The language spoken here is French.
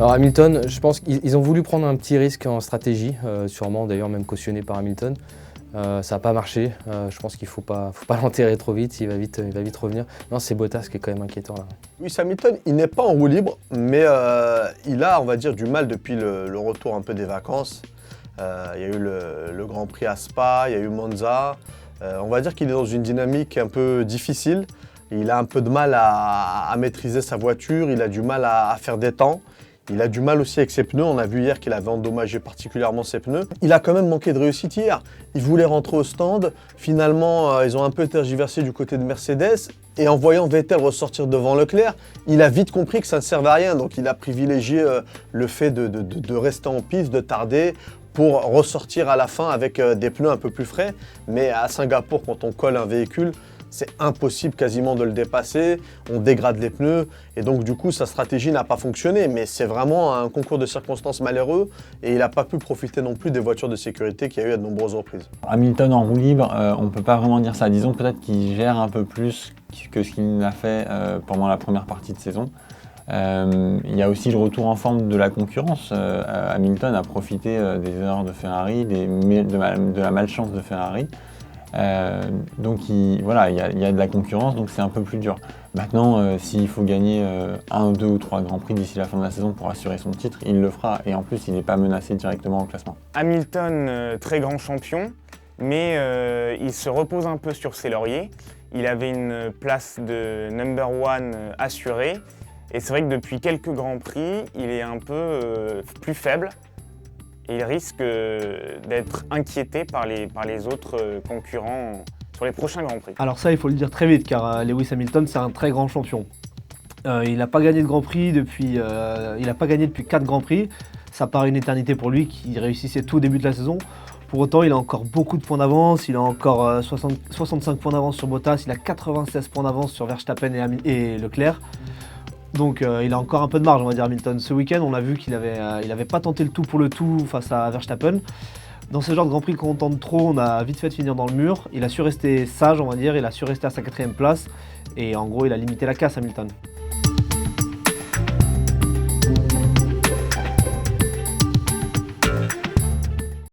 Alors Hamilton, je pense qu'ils ont voulu prendre un petit risque en stratégie, sûrement d'ailleurs même cautionné par Hamilton. Ça n'a pas marché, je pense qu'il ne faut pas l'enterrer trop vite, il va vite revenir. Non, c'est Bottas qui est quand même inquiétant là. Lewis Hamilton, il n'est pas en roue libre, mais il a, on va dire, du mal depuis le retour un peu des vacances. Il y a eu le Grand Prix à Spa, il y a eu Monza. On va dire qu'il est dans une dynamique un peu difficile. Il a un peu de mal à maîtriser sa voiture, il a du mal à faire des temps. Il a du mal aussi avec ses pneus. On a vu hier qu'il avait endommagé particulièrement ses pneus. Il a quand même manqué de réussite hier. Il voulait rentrer au stand. Finalement, ils ont un peu tergiversé du côté de Mercedes. Et en voyant Vettel ressortir devant Leclerc, il a vite compris que ça ne servait à rien. Donc il a privilégié le fait de rester en piste, de tarder, pour ressortir à la fin avec des pneus un peu plus frais. Mais à Singapour, quand on colle un véhicule, c'est impossible quasiment de le dépasser, on dégrade les pneus et donc du coup sa stratégie n'a pas fonctionné, mais c'est vraiment un concours de circonstances malheureux et il n'a pas pu profiter non plus des voitures de sécurité qu'il y a eu à de nombreuses reprises. Hamilton en roue libre, on ne peut pas vraiment dire ça, disons peut-être qu'il gère un peu plus que ce qu'il a fait pendant la première partie de saison. Il y a aussi le retour en forme de la concurrence. Hamilton a profité des erreurs de Ferrari, de la malchance de Ferrari. Donc il y a de la concurrence, donc c'est un peu plus dur. Maintenant, s'il faut gagner 1, 2 ou 3 grands prix d'ici la fin de la saison pour assurer son titre, il le fera. Et en plus, il n'est pas menacé directement au classement. Hamilton, très grand champion, mais il se repose un peu sur ses lauriers. Il avait une place de number one assurée. Et c'est vrai que depuis quelques grands prix, il est un peu plus faible. Et il risque d'être inquiété par les autres concurrents sur les prochains Grands Prix. Alors ça, il faut le dire très vite, car Lewis Hamilton, c'est un très grand champion. Il n'a pas gagné de Grand Prix depuis 4 Grands Prix. Ça paraît une éternité pour lui, qui réussissait tout au début de la saison. Pour autant, il a encore beaucoup de points d'avance. Il a encore 65 points d'avance sur Bottas. Il a 96 points d'avance sur Verstappen et Leclerc. Donc il a encore un peu de marge, on va dire, Hamilton. Ce week-end, on a vu qu'il avait pas tenté le tout pour le tout face à Verstappen. Dans ce genre de Grand Prix qu'on tente trop, on a vite fait de finir dans le mur. Il a su rester sage, on va dire, il a su rester à sa 4e place. Et en gros, il a limité la casse, Hamilton.